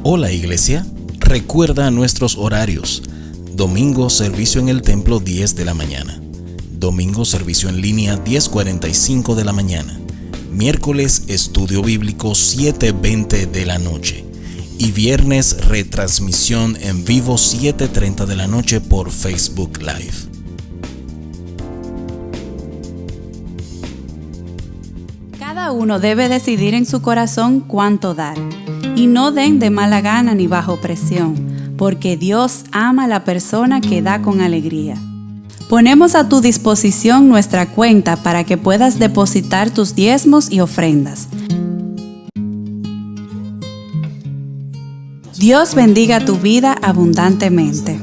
Hola Iglesia, recuerda nuestros horarios. Domingo servicio en el templo 10 de la mañana. Domingo servicio en línea 10:45 de la mañana. Miércoles estudio bíblico 7:20 de la noche. Y viernes retransmisión en vivo 7:30 de la noche por Facebook Live. Cada uno debe decidir en su corazón cuánto dar. Y no den de mala gana ni bajo presión, porque Dios ama a la persona que da con alegría. Ponemos a tu disposición nuestra cuenta para que puedas depositar tus diezmos y ofrendas. Dios bendiga tu vida abundantemente.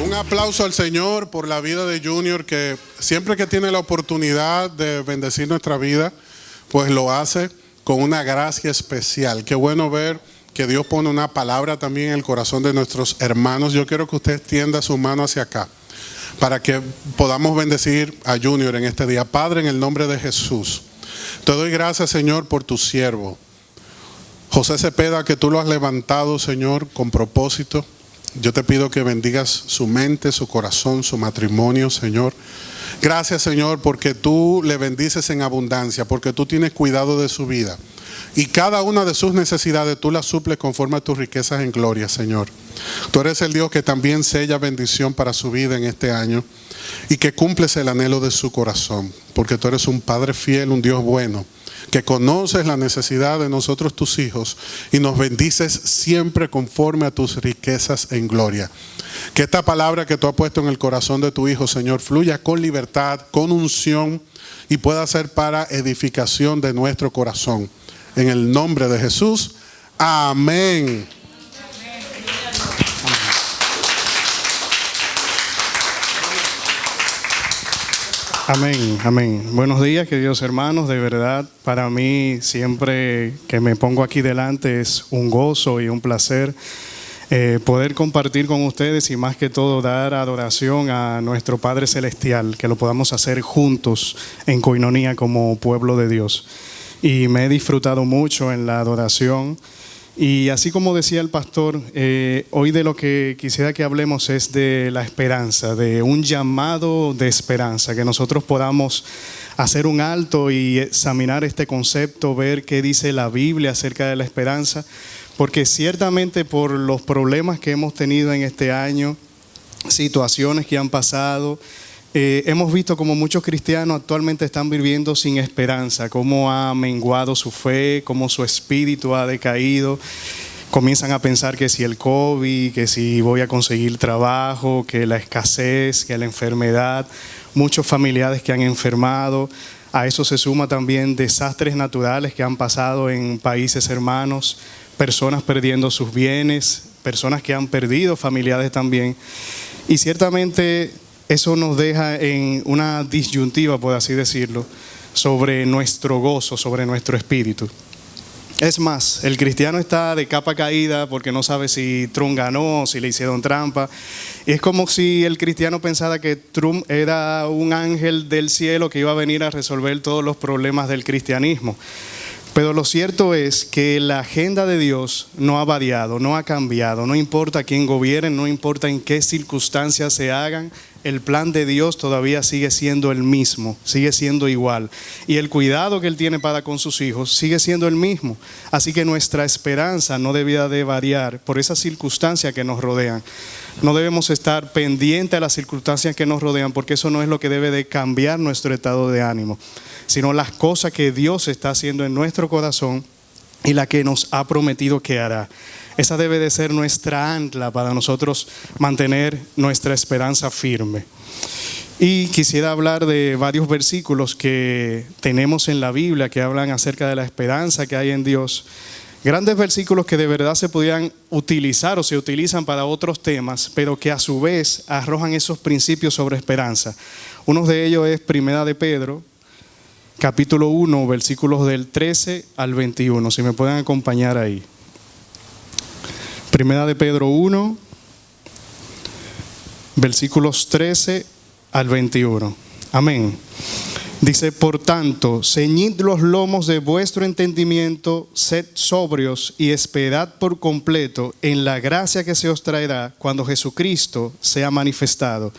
Un aplauso al Señor por la vida de Junior, que siempre que tiene la oportunidad de bendecir nuestra vida, pues lo hace con una gracia especial. Qué bueno ver que Dios pone una palabra también en el corazón de nuestros hermanos. Yo quiero que usted extienda su mano hacia acá para que podamos bendecir a Junior en este día. Padre, en el nombre de Jesús, te doy gracias, Señor, por tu siervo José Cepeda, que tú lo has levantado, Señor, con propósito. Yo te pido que bendigas su mente, su corazón, su matrimonio, Señor. Gracias, Señor, porque tú le bendices en abundancia, porque tú tienes cuidado de su vida. Y cada una de sus necesidades tú las suples conforme a tus riquezas en gloria, Señor. Tú eres el Dios que también sella bendición para su vida en este año y que cumples el anhelo de su corazón, porque tú eres un Padre fiel, un Dios bueno, que conoces la necesidad de nosotros tus hijos y nos bendices siempre conforme a tus riquezas en gloria. Que esta palabra que tú has puesto en el corazón de tu hijo, Señor, fluya con libertad, con unción y pueda ser para edificación de nuestro corazón. En el nombre de Jesús, amén. Amén, amén. Buenos días, queridos hermanos. De verdad, para mí siempre que me pongo aquí delante es un gozo y un placer poder compartir con ustedes y más que todo dar adoración a nuestro Padre Celestial, que lo podamos hacer juntos en coinonía como pueblo de Dios. Y me he disfrutado mucho en la adoración. Y así como decía el pastor, hoy de lo que quisiera que hablemos es de la esperanza, de un llamado de esperanza, que nosotros podamos hacer un alto y examinar este concepto, ver qué dice la Biblia acerca de la esperanza, porque ciertamente por los problemas que hemos tenido en este año, situaciones que han pasado, hemos visto como muchos cristianos actualmente están viviendo sin esperanza, cómo ha menguado su fe, cómo su espíritu ha decaído. Comienzan a pensar que si el COVID, que si voy a conseguir trabajo, que la escasez, que la enfermedad, muchos familiares que han enfermado. A eso se suma también desastres naturales que han pasado en países hermanos, personas perdiendo sus bienes, personas que han perdido familiares también. Y ciertamente eso nos deja en una disyuntiva, por así decirlo, sobre nuestro gozo, sobre nuestro espíritu. Es más, el cristiano está de capa caída porque no sabe si Trump ganó o si le hicieron trampa. Y es como si el cristiano pensara que Trump era un ángel del cielo que iba a venir a resolver todos los problemas del cristianismo. Pero lo cierto es que la agenda de Dios no ha variado, no ha cambiado. No importa quién gobierne, no importa en qué circunstancias se hagan, el plan de Dios todavía sigue siendo el mismo, sigue siendo igual. Y el cuidado que Él tiene para con sus hijos sigue siendo el mismo. Así que nuestra esperanza no debía de variar por esas circunstancias que nos rodean. No debemos estar pendientes a las circunstancias que nos rodean, porque eso no es lo que debe de cambiar nuestro estado de ánimo, sino las cosas que Dios está haciendo en nuestro corazón y la que nos ha prometido que hará. Esa debe de ser nuestra ancla para nosotros mantener nuestra esperanza firme. Y quisiera hablar de varios versículos que tenemos en la Biblia que hablan acerca de la esperanza que hay en Dios. Grandes versículos que de verdad se podían utilizar o se utilizan para otros temas, pero que a su vez arrojan esos principios sobre esperanza. Uno de ellos es Primera de Pedro, capítulo 1, versículos del 13 al 21. Si me pueden acompañar ahí. Primera de Pedro 1, versículos 13 al 21. Amén. Dice, por tanto, ceñid los lomos de vuestro entendimiento, sed sobrios y esperad por completo en la gracia que se os traerá cuando Jesucristo sea manifestado.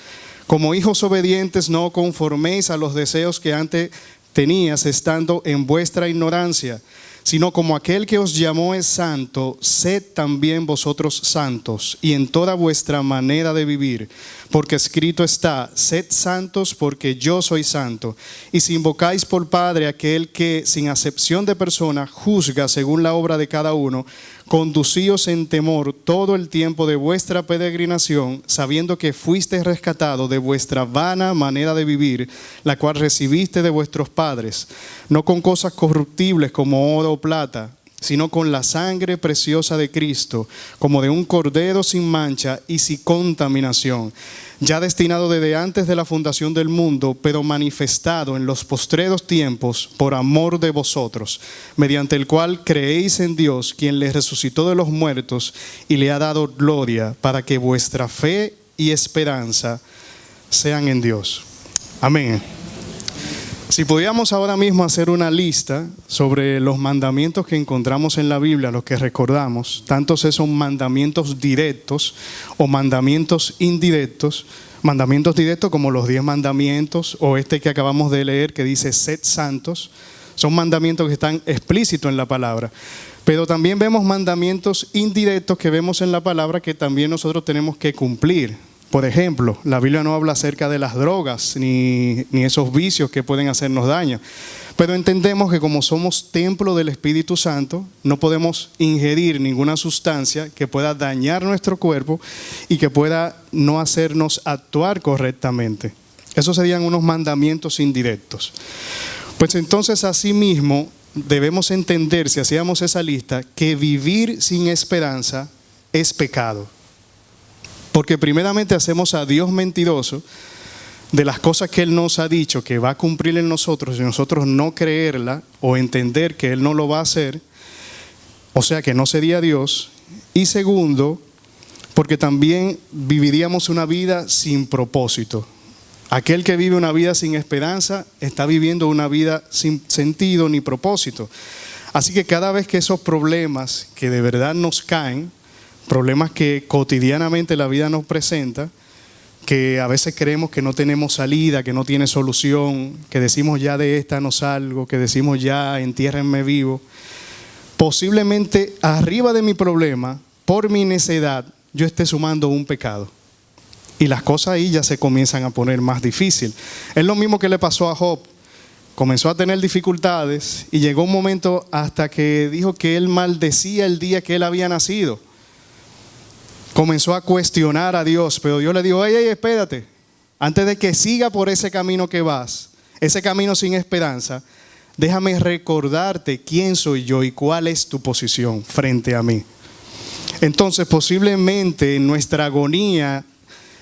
Como hijos obedientes, no conforméis a los deseos que antes tenías estando en vuestra ignorancia, sino como aquel que os llamó es santo, sed también vosotros santos, y en toda vuestra manera de vivir, porque escrito está, sed santos porque yo soy santo. Y si invocáis por Padre aquel que, sin acepción de persona, juzga según la obra de cada uno, conducíos en temor todo el tiempo de vuestra peregrinación, sabiendo que fuisteis rescatados de vuestra vana manera de vivir, la cual recibiste de vuestros padres, no con cosas corruptibles como oro o plata, sino con la sangre preciosa de Cristo, como de un cordero sin mancha y sin contaminación, ya destinado desde antes de la fundación del mundo, pero manifestado en los postreros tiempos por amor de vosotros, mediante el cual creéis en Dios, quien le resucitó de los muertos y le ha dado gloria, para que vuestra fe y esperanza sean en Dios. Amén. Si pudiéramos ahora mismo hacer una lista sobre los mandamientos que encontramos en la Biblia, los que recordamos, tantos esos mandamientos directos o mandamientos indirectos, mandamientos directos como los 10 mandamientos o este que acabamos de leer que dice sed santos, son mandamientos que están explícitos en la palabra. Pero también vemos mandamientos indirectos que vemos en la palabra que también nosotros tenemos que cumplir. Por ejemplo, la Biblia no habla acerca de las drogas ni esos vicios que pueden hacernos daño. Pero entendemos que como somos templo del Espíritu Santo, no podemos ingerir ninguna sustancia que pueda dañar nuestro cuerpo y que pueda no hacernos actuar correctamente. Esos serían unos mandamientos indirectos. Pues entonces, asimismo, debemos entender, si hacíamos esa lista, que vivir sin esperanza es pecado. Porque primeramente hacemos a Dios mentiroso de las cosas que Él nos ha dicho que va a cumplir en nosotros y nosotros no creerla o entender que Él no lo va a hacer, o sea que no sería Dios. Y segundo, porque también viviríamos una vida sin propósito. Aquel que vive una vida sin esperanza está viviendo una vida sin sentido ni propósito. Así que cada vez que esos problemas que de verdad nos caen, problemas que cotidianamente la vida nos presenta, que a veces creemos que no tenemos salida, que no tiene solución, que decimos ya de esta no salgo, que decimos ya entiérrenme vivo. Posiblemente arriba de mi problema, por mi necedad, yo esté sumando un pecado. Y las cosas ahí ya se comienzan a poner más difícil. Es lo mismo que le pasó a Job. Comenzó a tener dificultades y llegó un momento hasta que dijo que él maldecía el día que él había nacido. Comenzó a cuestionar a Dios, pero Dios le dijo, hey, espérate, antes de que siga por ese camino que vas, ese camino sin esperanza, déjame recordarte quién soy yo y cuál es tu posición frente a mí. Entonces, posiblemente en nuestra agonía,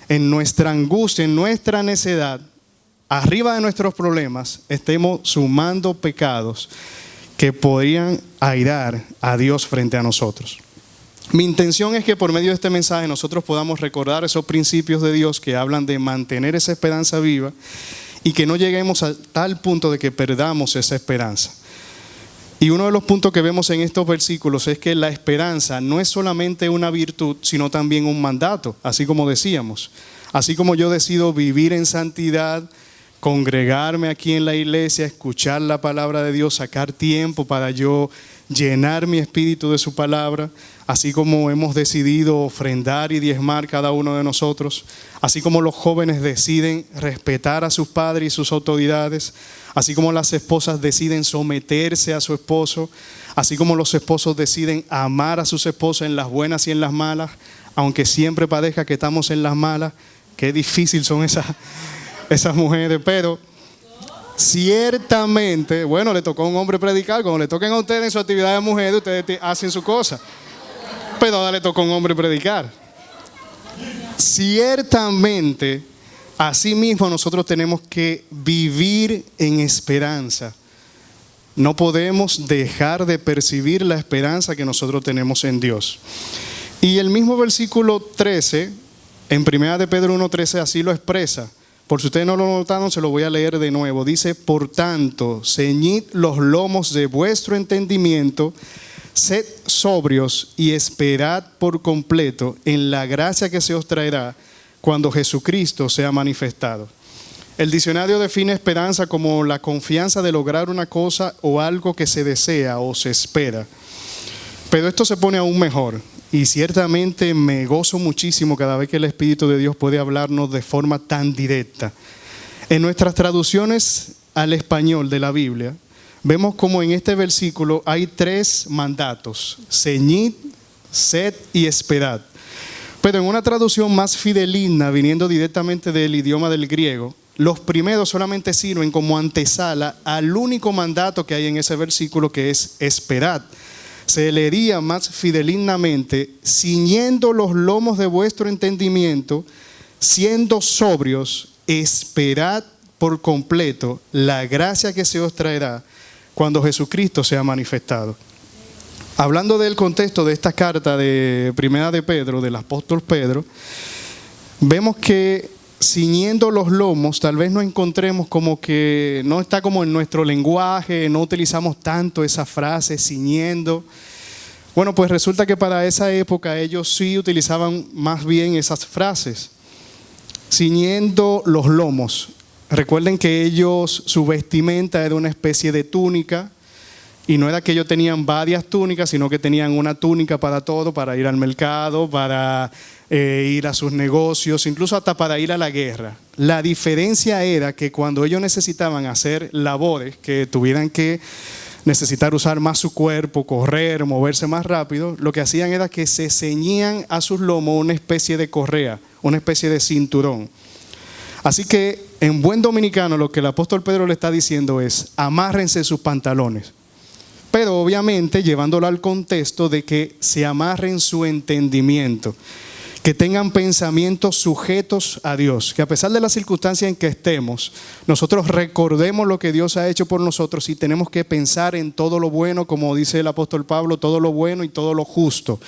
en nuestra angustia, en nuestra necedad, arriba de nuestros problemas, estemos sumando pecados que podrían airar a Dios frente a nosotros. Mi intención es que por medio de este mensaje nosotros podamos recordar esos principios de Dios que hablan de mantener esa esperanza viva y que no lleguemos a tal punto de que perdamos esa esperanza. Y uno de los puntos que vemos en estos versículos es que la esperanza no es solamente una virtud, sino también un mandato, así como decíamos. Así como yo decido vivir en santidad, congregarme aquí en la iglesia, escuchar la palabra de Dios, sacar tiempo para yo llenar mi espíritu de su palabra, así como hemos decidido ofrendar y diezmar cada uno de nosotros, así como los jóvenes deciden respetar a sus padres y sus autoridades, así como las esposas deciden someterse a su esposo, así como los esposos deciden amar a sus esposas en las buenas y en las malas, aunque siempre parezca que estamos en las malas. Qué difícil son esas mujeres, pero Ciertamente, bueno, le tocó a un hombre predicar, como le toquen a ustedes en su actividad de mujer, ustedes hacen su cosa. Pero ahora le tocó a un hombre predicar. Ciertamente, asimismo nosotros tenemos que vivir en esperanza. No podemos dejar de percibir la esperanza que nosotros tenemos en Dios. Y el mismo versículo 13, en 1 de Pedro 1:13, así lo expresa. Por si ustedes no lo notaron, se lo voy a leer de nuevo. Dice, por tanto, ceñid los lomos de vuestro entendimiento, sed sobrios y esperad por completo en la gracia que se os traerá cuando Jesucristo sea manifestado. El diccionario define esperanza como la confianza de lograr una cosa o algo que se desea o se espera. Pero esto se pone aún mejor. Y ciertamente me gozo muchísimo cada vez que el Espíritu de Dios puede hablarnos de forma tan directa. En nuestras traducciones al español de la Biblia, vemos como en este versículo hay 3 mandatos: ceñid, sed y esperad. Pero en una traducción más fideligna, viniendo directamente del idioma del griego, los primeros solamente sirven como antesala al único mandato que hay en ese versículo, que es esperad. Se leería más fidelignamente, ciñendo los lomos de vuestro entendimiento, siendo sobrios, esperad por completo la gracia que se os traerá cuando Jesucristo sea manifestado. Hablando del contexto de esta carta de Primera de Pedro, del apóstol Pedro, vemos que ciñendo los lomos, tal vez no encontremos como que no está como en nuestro lenguaje, no utilizamos tanto esa frase, ciñendo. Bueno, pues resulta que para esa época ellos sí utilizaban más bien esas frases. Ciñendo los lomos. Recuerden que ellos, su vestimenta era una especie de túnica, y no era que ellos tenían varias túnicas, sino que tenían una túnica para todo, para ir al mercado, para ir a sus negocios, incluso hasta para ir a la guerra. La diferencia era que cuando ellos necesitaban hacer labores, que tuvieran que necesitar usar más su cuerpo, correr, moverse más rápido, lo que hacían era que se ceñían a sus lomos una especie de correa, una especie de cinturón. Así que en buen dominicano lo que el apóstol Pedro le está diciendo es: amárrense sus pantalones. Pero obviamente llevándolo al contexto de que se amarren su entendimiento, que tengan pensamientos sujetos a Dios, que a pesar de las circunstancias en que estemos, nosotros recordemos lo que Dios ha hecho por nosotros y tenemos que pensar en todo lo bueno, como dice el apóstol Pablo, todo lo bueno y todo lo justo.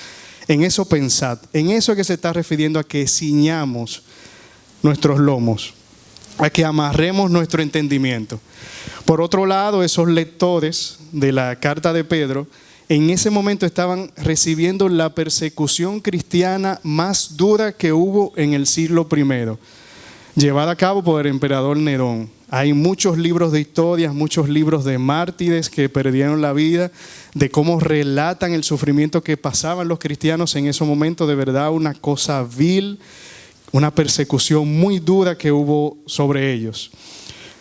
En eso pensad, en eso que se está refiriendo a que ciñamos nuestros lomos, a que amarremos nuestro entendimiento. Por otro lado, esos lectores de la carta de Pedro en ese momento estaban recibiendo la persecución cristiana más dura que hubo en el siglo I, llevada a cabo por el emperador Nerón. Hay muchos libros de historias, muchos libros de mártires que perdieron la vida, de cómo relatan el sufrimiento que pasaban los cristianos en ese momento. De verdad, una cosa vil, una persecución muy dura que hubo sobre ellos.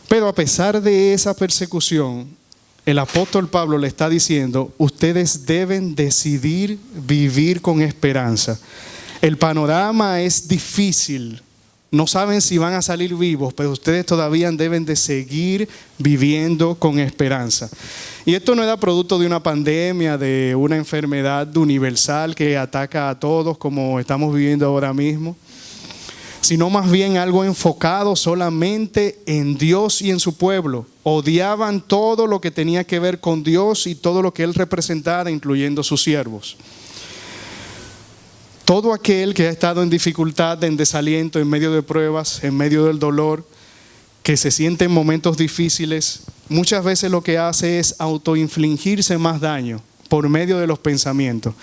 Pero a pesar de esa persecución, el apóstol Pablo le está diciendo: ustedes deben decidir vivir con esperanza. El panorama es difícil, no saben si van a salir vivos, pero ustedes todavía deben de seguir viviendo con esperanza. Y esto no era producto de una pandemia, de una enfermedad universal que ataca a todos como estamos viviendo ahora mismo, sino más bien algo enfocado solamente en Dios y en su pueblo. Odiaban todo lo que tenía que ver con Dios y todo lo que Él representaba, incluyendo sus siervos. Todo aquel que ha estado en dificultad, en desaliento, en medio de pruebas, en medio del dolor, que se siente en momentos difíciles, muchas veces lo que hace es autoinfligirse más daño por medio de los pensamientos.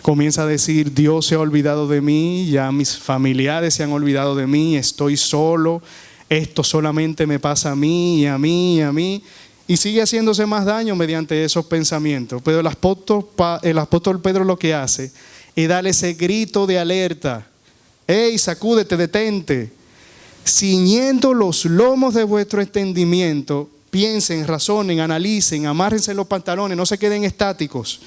Comienza a decir: Dios se ha olvidado de mí, ya mis familiares se han olvidado de mí, estoy solo, esto solamente me pasa a mí y a mí y a mí. Y sigue haciéndose más daño mediante esos pensamientos. Pero el apóstol Pedro lo que hace es darle ese grito de alerta: ¡Ey, sacúdete, detente! Ciñendo los lomos de vuestro entendimiento, piensen, razonen, analicen, amárrense los pantalones, no se queden estáticos.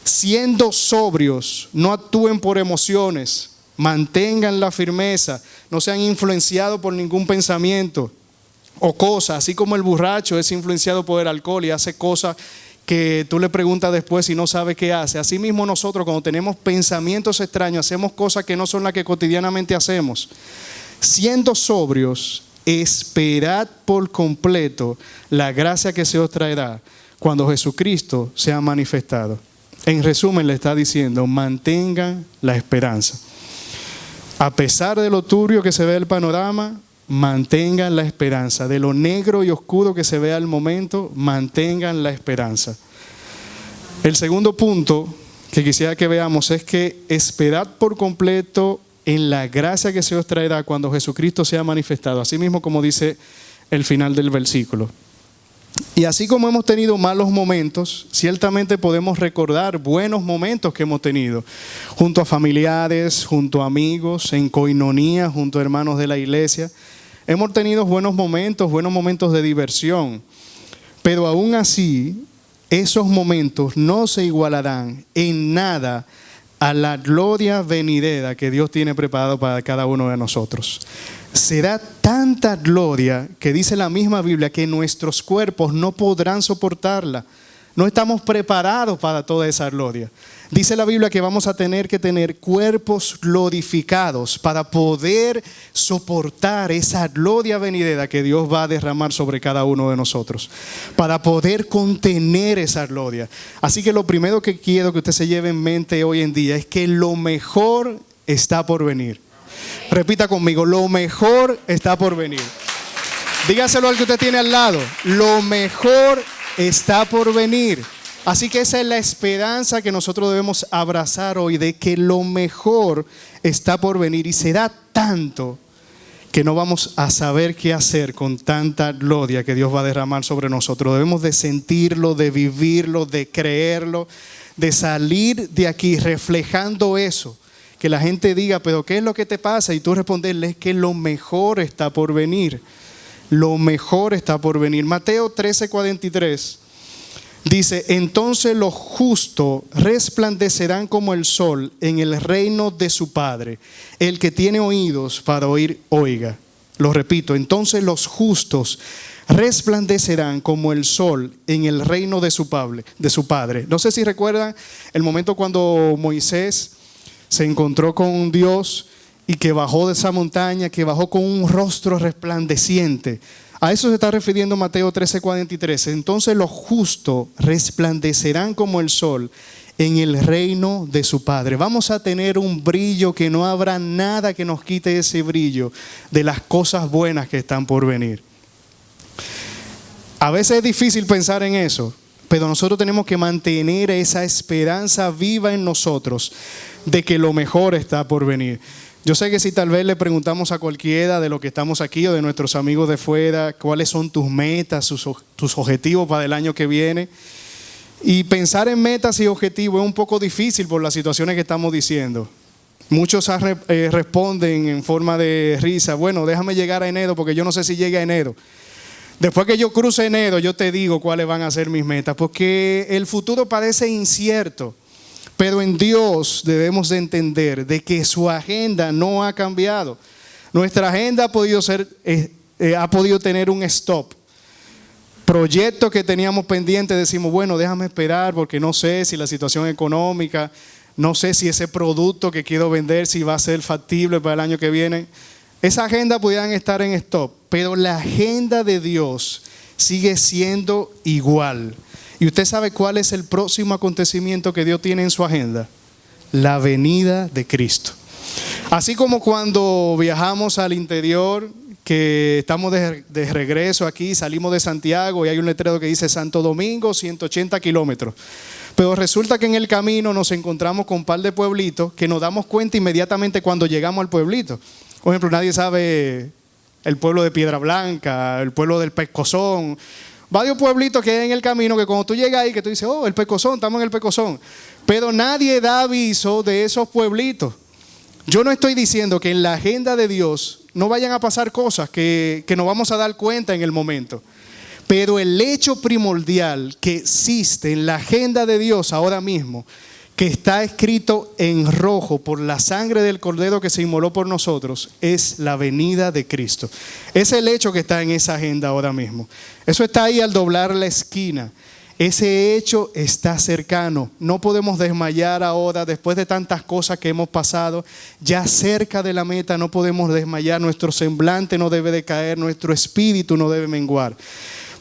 Siendo sobrios, no actúen por emociones, mantengan la firmeza, no sean influenciados por ningún pensamiento. o cosas, así como el borracho es influenciado por el alcohol y hace cosas que tú le preguntas después y no sabe qué hace. Así mismo nosotros, cuando tenemos pensamientos extraños, hacemos cosas que no son las que cotidianamente hacemos. Siendo sobrios, esperad por completo la gracia que se os traerá cuando Jesucristo sea manifestado. En resumen, le está diciendo, mantengan la esperanza. A pesar de lo turbio que se ve el panorama, mantengan la esperanza. De lo negro y oscuro que se ve al momento, mantengan la esperanza. El segundo punto que quisiera que veamos es que esperad por completo en la gracia que se os traerá cuando Jesucristo sea manifestado. Así mismo como dice el final del versículo. Y así como hemos tenido malos momentos, ciertamente podemos recordar buenos momentos que hemos tenido junto a familiares, junto a amigos, en coinonía, junto a hermanos de la iglesia. Hemos tenido buenos momentos de diversión, pero aún así, esos momentos no se igualarán en nada a la gloria venidera que Dios tiene preparado para cada uno de nosotros. Será tanta gloria que dice la misma Biblia que nuestros cuerpos no podrán soportarla. No estamos preparados para toda esa gloria. Dice la Biblia que vamos a tener que tener cuerpos glorificados para poder soportar esa gloria venidera que Dios va a derramar sobre cada uno de nosotros, para poder contener esa gloria. Así que lo primero que quiero que usted se lleve en mente hoy en día es que lo mejor está por venir. Repita conmigo, lo mejor está por venir. Dígaselo al que usted tiene al lado, lo mejor está por venir. Así que esa es la esperanza que nosotros debemos abrazar hoy, de que lo mejor está por venir y será tanto que no vamos a saber qué hacer con tanta gloria que Dios va a derramar sobre nosotros. Debemos de sentirlo, de vivirlo, de creerlo, de salir de aquí reflejando eso. Que la gente diga, pero ¿qué es lo que te pasa? Y tú responderles que lo mejor está por venir. Lo mejor está por venir. Mateo 13:43 dice, entonces los justos resplandecerán como el sol en el reino de su Padre. El que tiene oídos para oír, oiga. Lo repito, entonces los justos resplandecerán como el sol en el reino de su Padre. No sé si recuerdan el momento cuando Moisés se encontró con Dios y que bajó de esa montaña, que bajó con un rostro resplandeciente. A eso se está refiriendo Mateo 13:43. Entonces los justos resplandecerán como el sol en el reino de su Padre. Vamos a tener un brillo que no habrá nada que nos quite ese brillo de las cosas buenas que están por venir. A veces es difícil pensar en eso, pero nosotros tenemos que mantener esa esperanza viva en nosotros de que lo mejor está por venir. Yo sé que si tal vez le preguntamos a cualquiera de los que estamos aquí o de nuestros amigos de fuera, cuáles son tus metas, tus objetivos para el año que viene. Y pensar en metas y objetivos es un poco difícil por las situaciones que estamos diciendo. Muchos responden en forma de risa, bueno, déjame llegar a enero porque yo no sé si llegue a enero. Después que yo cruce enero, yo te digo cuáles van a ser mis metas, porque el futuro parece incierto. Pero en Dios debemos de entender de que su agenda no ha cambiado. Nuestra agenda ha podido tener un stop. Proyectos que teníamos pendientes, decimos, bueno, déjame esperar porque no sé si la situación económica, no sé si ese producto que quiero vender, si va a ser factible para el año que viene. Esa agenda pudieran estar en stop, pero la agenda de Dios sigue siendo igual. ¿Y usted sabe cuál es el próximo acontecimiento que Dios tiene en su agenda? La venida de Cristo. Así como cuando viajamos al interior, que estamos de regreso aquí, salimos de Santiago y hay un letrero que dice Santo Domingo, 180 kilómetros. Pero resulta que en el camino nos encontramos con un par de pueblitos que nos damos cuenta inmediatamente cuando llegamos al pueblito. Por ejemplo, nadie sabe el pueblo de Piedra Blanca, el pueblo del Pescozón. Varios pueblitos que hay en el camino que cuando tú llegas ahí, que tú dices, oh, el Pescozón, estamos en el Pescozón. Pero nadie da aviso de esos pueblitos. Yo no estoy diciendo que en la agenda de Dios no vayan a pasar cosas que nos vamos a dar cuenta en el momento. Pero el hecho primordial que existe en la agenda de Dios ahora mismo, que está escrito en rojo por la sangre del Cordero que se inmoló por nosotros, es la venida de Cristo. Es el hecho que está en esa agenda ahora mismo. Eso está ahí al doblar la esquina. Ese hecho está cercano. No podemos desmayar ahora después de tantas cosas que hemos pasado. Ya cerca de la meta no podemos desmayar. Nuestro semblante no debe de caer, nuestro espíritu no debe menguar.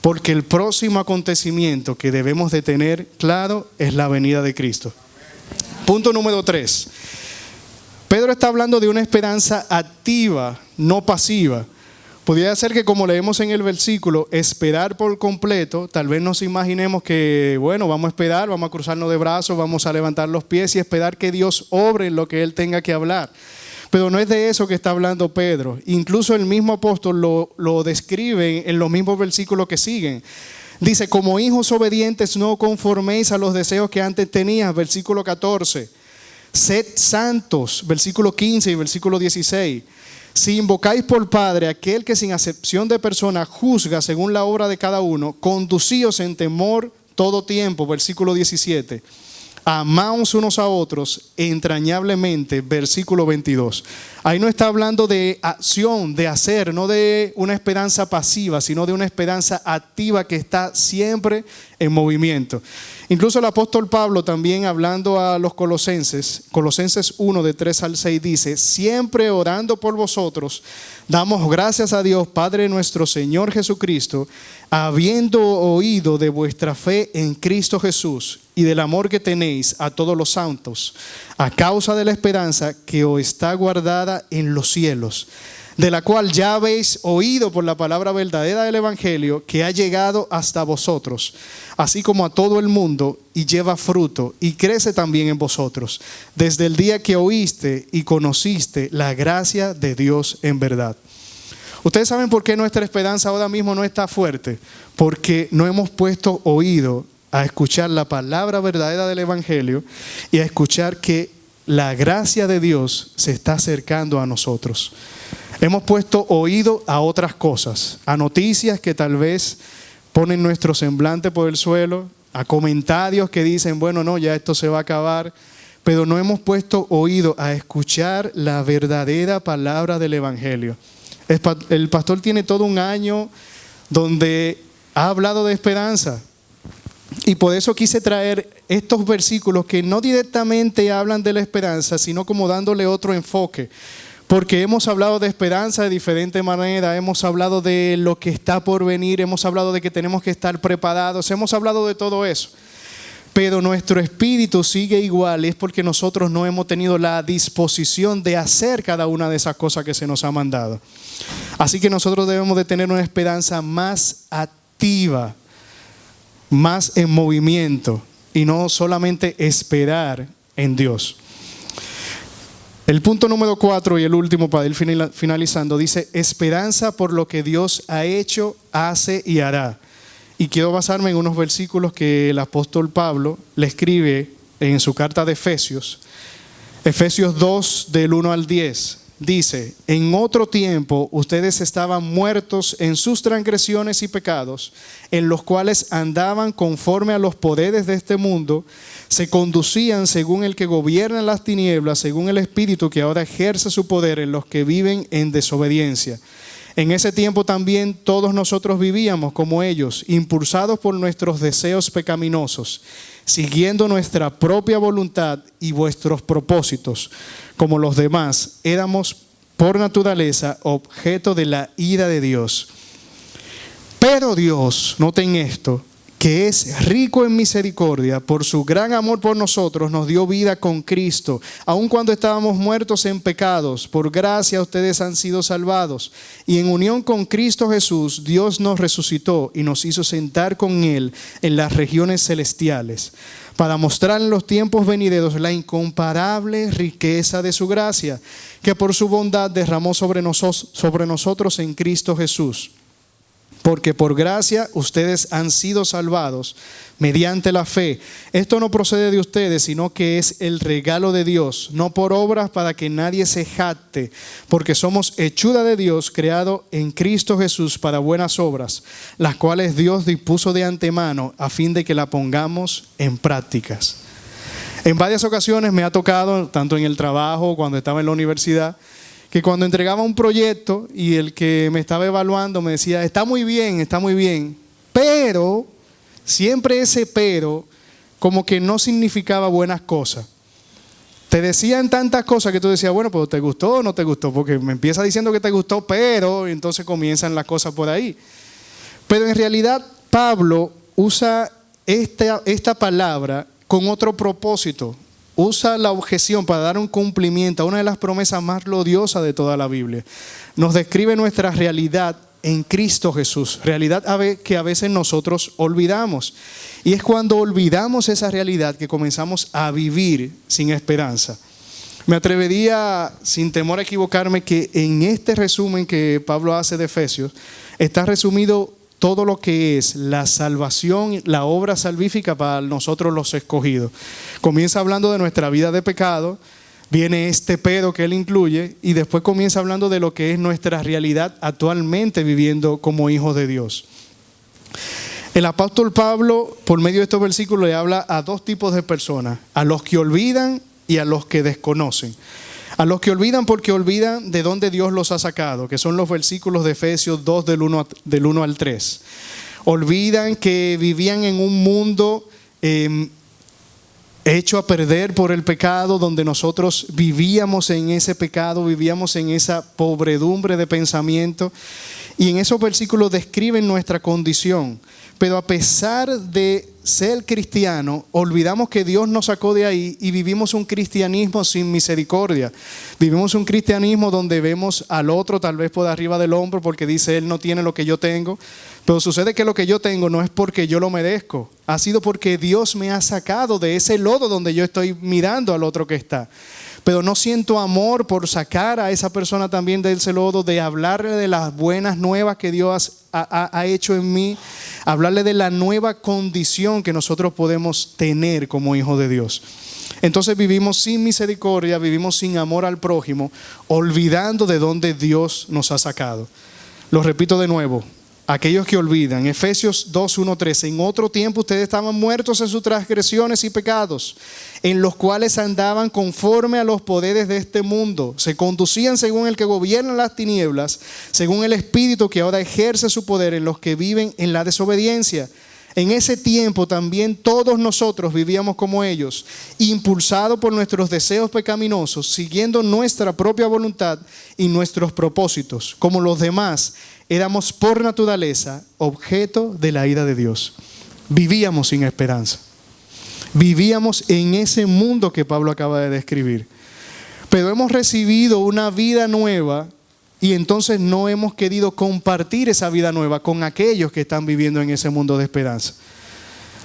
Porque el próximo acontecimiento que debemos de tener claro es la venida de Cristo. Punto número 3. Pedro está hablando de una esperanza activa, no pasiva. Podría ser que, como leemos en el versículo, esperar por completo. Tal vez nos imaginemos que, bueno, vamos a esperar, vamos a cruzarnos de brazos, vamos a levantar los pies y esperar que Dios obre en lo que Él tenga que hablar. Pero no es de eso que está hablando Pedro. Incluso el mismo apóstol lo describe en los mismos versículos que siguen. Dice, como hijos obedientes no conforméis a los deseos que antes tenías, versículo 14. Sed santos, versículo 15 y versículo 16. Si invocáis por Padre aquel que sin acepción de persona juzga según la obra de cada uno, conducíos en temor todo tiempo, versículo 17. Amaos unos a otros entrañablemente, versículo 22. Ahí no está hablando de acción, de hacer, no de una esperanza pasiva, sino de una esperanza activa que está siempre en movimiento. Incluso el apóstol Pablo también, hablando a los Colosenses 1 de 3 al 6 dice, siempre orando por vosotros, damos gracias a Dios Padre nuestro Señor Jesucristo, habiendo oído de vuestra fe en Cristo Jesús y del amor que tenéis a todos los santos, a causa de la esperanza que os está guardada en los cielos, de la cual ya habéis oído por la palabra verdadera del Evangelio, que ha llegado hasta vosotros, así como a todo el mundo, y lleva fruto, y crece también en vosotros, desde el día que oíste y conociste la gracia de Dios en verdad. Ustedes saben por qué nuestra esperanza ahora mismo no está fuerte, porque no hemos puesto oído a escuchar la palabra verdadera del Evangelio y a escuchar que la gracia de Dios se está acercando a nosotros. Hemos puesto oído a otras cosas, a noticias que tal vez ponen nuestro semblante por el suelo, a comentarios que dicen, bueno, no, ya esto se va a acabar, pero no hemos puesto oído a escuchar la verdadera palabra del Evangelio. El pastor tiene todo un año donde ha hablado de esperanza. Y por eso quise traer estos versículos que no directamente hablan de la esperanza, sino como dándole otro enfoque. Porque hemos hablado de esperanza de diferente manera, hemos hablado de lo que está por venir, hemos hablado de que tenemos que estar preparados, hemos hablado de todo eso. Pero nuestro espíritu sigue igual, es porque nosotros no hemos tenido la disposición de hacer cada una de esas cosas que se nos ha mandado. Así que nosotros debemos de tener una esperanza más activa, más en movimiento y no solamente esperar en Dios. El punto número 4 y el último para ir finalizando dice esperanza por lo que Dios ha hecho, hace y hará. Y quiero basarme en unos versículos que el apóstol Pablo le escribe en su carta de Efesios. Efesios 2 del 1 al 10. Dice, en otro tiempo ustedes estaban muertos en sus transgresiones y pecados, en los cuales andaban conforme a los poderes de este mundo, se conducían según el que gobierna las tinieblas, según el espíritu que ahora ejerce su poder en los que viven en desobediencia. En ese tiempo también todos nosotros vivíamos como ellos, impulsados por nuestros deseos pecaminosos, siguiendo nuestra propia voluntad y vuestros propósitos. Como los demás, éramos por naturaleza objeto de la ira de Dios. Pero Dios, noten esto, que es rico en misericordia, por su gran amor por nosotros, nos dio vida con Cristo. Aun cuando estábamos muertos en pecados, por gracia ustedes han sido salvados. Y en unión con Cristo Jesús, Dios nos resucitó y nos hizo sentar con Él en las regiones celestiales, para mostrar en los tiempos venideros la incomparable riqueza de su gracia, que por su bondad derramó sobre nosotros en Cristo Jesús. Porque por gracia ustedes han sido salvados mediante la fe. Esto no procede de ustedes, sino que es el regalo de Dios, no por obras para que nadie se jacte, porque somos hechura de Dios, creado en Cristo Jesús para buenas obras, las cuales Dios dispuso de antemano a fin de que la pongamos en prácticas. En varias ocasiones me ha tocado, tanto en el trabajo, cuando estaba en la universidad, que cuando entregaba un proyecto y el que me estaba evaluando me decía, está muy bien, pero siempre ese pero como que no significaba buenas cosas. Te decían tantas cosas que tú decías, bueno, pues ¿te gustó o no te gustó? Porque me empieza diciendo que te gustó, pero entonces comienzan las cosas por ahí. Pero en realidad Pablo usa esta palabra con otro propósito. Usa la objeción para dar un cumplimiento a una de las promesas más gloriosas de toda la Biblia. Nos describe nuestra realidad en Cristo Jesús, realidad que a veces nosotros olvidamos. Y es cuando olvidamos esa realidad que comenzamos a vivir sin esperanza. Me atrevería, sin temor a equivocarme, que en este resumen que Pablo hace de Efesios, está resumido todo lo que es la salvación, la obra salvífica para nosotros los escogidos. Comienza hablando de nuestra vida de pecado, viene este pero que él incluye y después comienza hablando de lo que es nuestra realidad actualmente viviendo como hijos de Dios. El apóstol Pablo, por medio de estos versículos, le habla a dos tipos de personas, a los que olvidan y a los que desconocen. A los que olvidan porque olvidan de dónde Dios los ha sacado, que son los versículos de Efesios 2 del 1 al 3. Olvidan que vivían en un mundo hecho a perder por el pecado, donde nosotros vivíamos en ese pecado, vivíamos en esa pobredumbre de pensamiento. Y en esos versículos describen nuestra condición. Pero a pesar de ser cristiano, olvidamos que Dios nos sacó de ahí y vivimos un cristianismo sin misericordia. Vivimos un cristianismo donde vemos al otro tal vez por arriba del hombro porque dice él no tiene lo que yo tengo. Pero sucede que lo que yo tengo no es porque yo lo merezco. Ha sido porque Dios me ha sacado de ese lodo donde yo estoy mirando al otro que está. Pero no siento amor por sacar a esa persona también de ese lodo, de hablarle de las buenas nuevas que Dios ha hecho en mí, hablarle de la nueva condición que nosotros podemos tener como hijos de Dios. Entonces vivimos sin misericordia, vivimos sin amor al prójimo, olvidando de dónde Dios nos ha sacado. Lo repito de nuevo. Aquellos que olvidan, Efesios 2, 1, 3, en otro tiempo ustedes estaban muertos en sus transgresiones y pecados, en los cuales andaban conforme a los poderes de este mundo, se conducían según el que gobierna las tinieblas, según el espíritu que ahora ejerce su poder en los que viven en la desobediencia. En ese tiempo también todos nosotros vivíamos como ellos, impulsados por nuestros deseos pecaminosos, siguiendo nuestra propia voluntad y nuestros propósitos. Como los demás, éramos por naturaleza objeto de la ira de Dios. Vivíamos sin esperanza. Vivíamos en ese mundo que Pablo acaba de describir. Pero hemos recibido una vida nueva y entonces no hemos querido compartir esa vida nueva con aquellos que están viviendo en ese mundo de esperanza.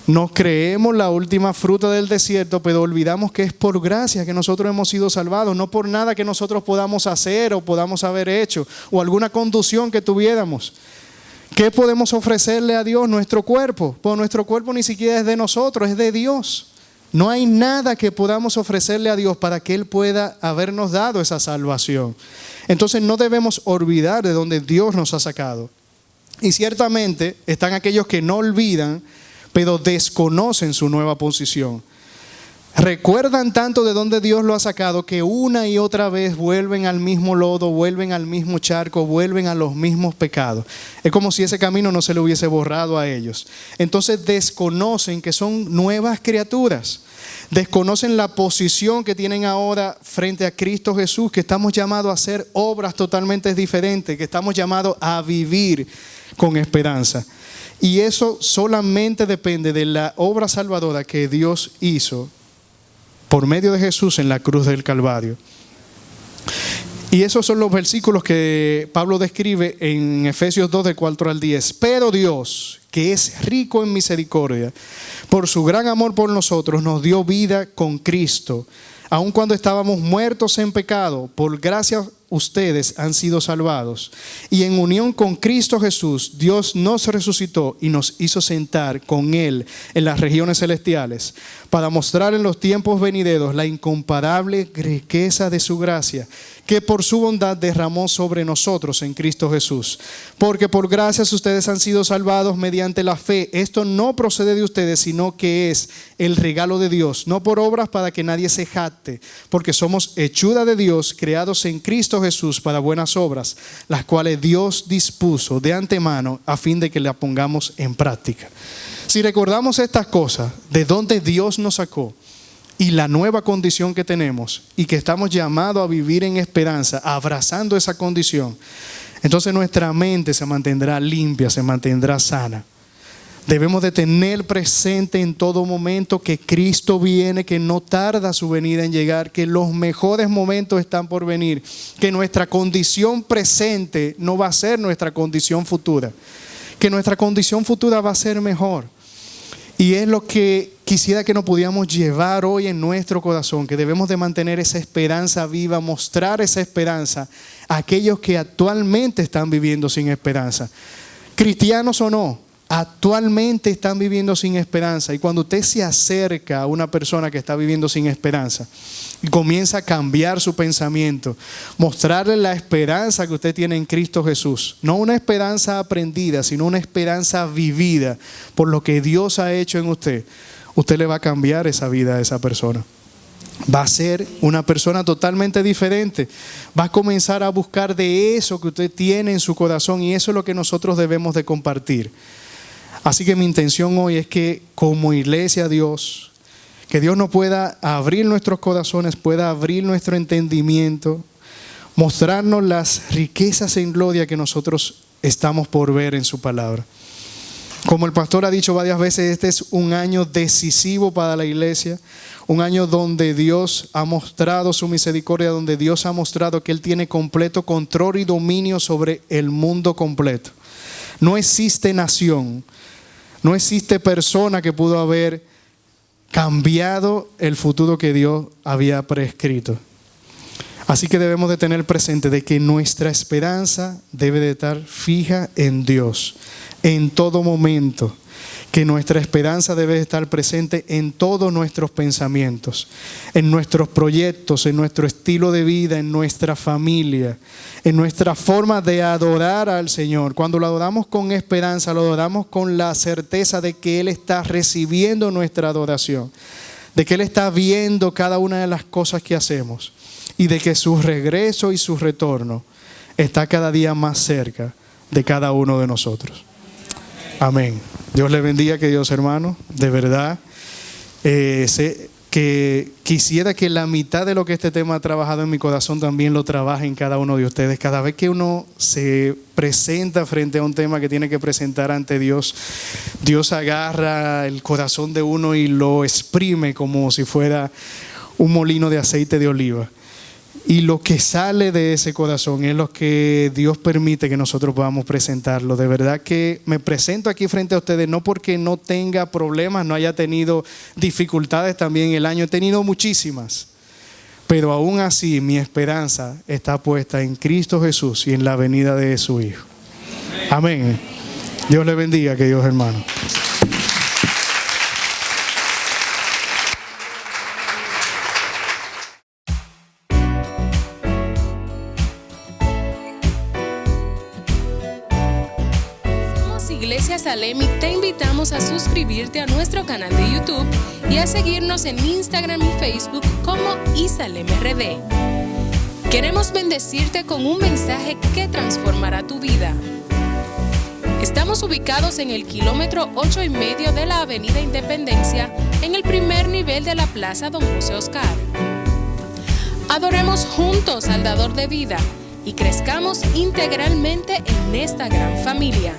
Nos creemos la última fruta del desierto, pero olvidamos que es por gracia que nosotros hemos sido salvados, no por nada que nosotros podamos hacer o podamos haber hecho, o alguna conducción que tuviéramos. ¿Qué podemos ofrecerle a Dios? Nuestro cuerpo. Pues nuestro cuerpo ni siquiera es de nosotros, es de Dios. No hay nada que podamos ofrecerle a Dios para que Él pueda habernos dado esa salvación. Entonces no debemos olvidar de dónde Dios nos ha sacado. Y ciertamente están aquellos que no olvidan, pero desconocen su nueva posición. Recuerdan tanto de dónde Dios lo ha sacado que una y otra vez vuelven al mismo lodo, vuelven al mismo charco, vuelven a los mismos pecados. Es como si ese camino no se le hubiese borrado a ellos. Entonces desconocen que son nuevas criaturas. Desconocen la posición que tienen ahora frente a Cristo Jesús, que estamos llamados a hacer obras totalmente diferentes, que estamos llamados a vivir con esperanza. Y eso solamente depende de la obra salvadora que Dios hizo por medio de Jesús en la cruz del Calvario. Y esos son los versículos que Pablo describe en Efesios 2, del 4 al 10. Pero Dios, que es rico en misericordia, por su gran amor por nosotros, nos dio vida con Cristo. Aun cuando estábamos muertos en pecado, por gracia ustedes han sido salvados. Y en unión con Cristo Jesús, Dios nos resucitó y nos hizo sentar con Él en las regiones celestiales, para mostrar en los tiempos venideros la incomparable riqueza de su gracia, que por su bondad derramó sobre nosotros en Cristo Jesús. Porque por gracias ustedes han sido salvados mediante la fe. Esto no procede de ustedes, sino que es el regalo de Dios, no por obras para que nadie se jacte, porque somos hechura de Dios, creados en Cristo Jesús para buenas obras, las cuales Dios dispuso de antemano a fin de que las pongamos en práctica. Si recordamos estas cosas, de dónde Dios nos sacó y la nueva condición que tenemos y que estamos llamados a vivir en esperanza, abrazando esa condición, entonces nuestra mente se mantendrá limpia, se mantendrá sana. Debemos de tener presente en todo momento que Cristo viene, que no tarda su venida en llegar, que los mejores momentos están por venir, que nuestra condición presente no va a ser nuestra condición futura, que nuestra condición futura va a ser mejor. Y es lo que quisiera que nos pudiéramos llevar hoy en nuestro corazón, que debemos de mantener esa esperanza viva, mostrar esa esperanza a aquellos que actualmente están viviendo sin esperanza. Cristianos o no, actualmente están viviendo sin esperanza. Y cuando usted se acerca a una persona que está viviendo sin esperanza y comienza a cambiar su pensamiento, mostrarle la esperanza que usted tiene en Cristo Jesús, no una esperanza aprendida, sino una esperanza vivida por lo que Dios ha hecho en usted, usted le va a cambiar esa vida a esa persona. Va a ser una persona totalmente diferente. Va a comenzar a buscar de eso que usted tiene en su corazón, y eso es lo que nosotros debemos de compartir. Así que mi intención hoy es que como iglesia Dios, que Dios nos pueda abrir nuestros corazones, pueda abrir nuestro entendimiento, mostrarnos las riquezas en gloria que nosotros estamos por ver en su palabra. Como el pastor ha dicho varias veces, este es un año decisivo para la iglesia, un año donde Dios ha mostrado su misericordia, donde Dios ha mostrado que Él tiene completo control y dominio sobre el mundo completo. No existe nación, no existe persona que pudo haber cambiado el futuro que Dios había prescrito. Así que debemos de tener presente de que nuestra esperanza debe de estar fija en Dios en todo momento, que nuestra esperanza debe estar presente en todos nuestros pensamientos, en nuestros proyectos, en nuestro estilo de vida, en nuestra familia, en nuestra forma de adorar al Señor. Cuando lo adoramos con esperanza, lo adoramos con la certeza de que Él está recibiendo nuestra adoración, de que Él está viendo cada una de las cosas que hacemos y de que su regreso y su retorno está cada día más cerca de cada uno de nosotros. Amén. Dios le bendiga, queridos hermanos. De verdad, sé que quisiera que la mitad de lo que este tema ha trabajado en mi corazón también lo trabaje en cada uno de ustedes. Cada vez que uno se presenta frente a un tema que tiene que presentar ante Dios, Dios agarra el corazón de uno y lo exprime como si fuera un molino de aceite de oliva. Y lo que sale de ese corazón es lo que Dios permite que nosotros podamos presentarlo. De verdad que me presento aquí frente a ustedes no porque no tenga problemas, no haya tenido dificultades también el año. He tenido muchísimas. Pero aún así mi esperanza está puesta en Cristo Jesús y en la venida de su Hijo. Amén. Dios le bendiga, queridos hermanos. Iglesia Salem y te invitamos a suscribirte a nuestro canal de YouTube y a seguirnos en Instagram y Facebook como ISalemRD. Queremos bendecirte con un mensaje que transformará tu vida. Estamos ubicados en el kilómetro 8,5 de la Avenida Independencia, en el primer nivel de la Plaza Don José Oscar. Adoremos juntos al Dador de Vida y crezcamos integralmente en esta gran familia.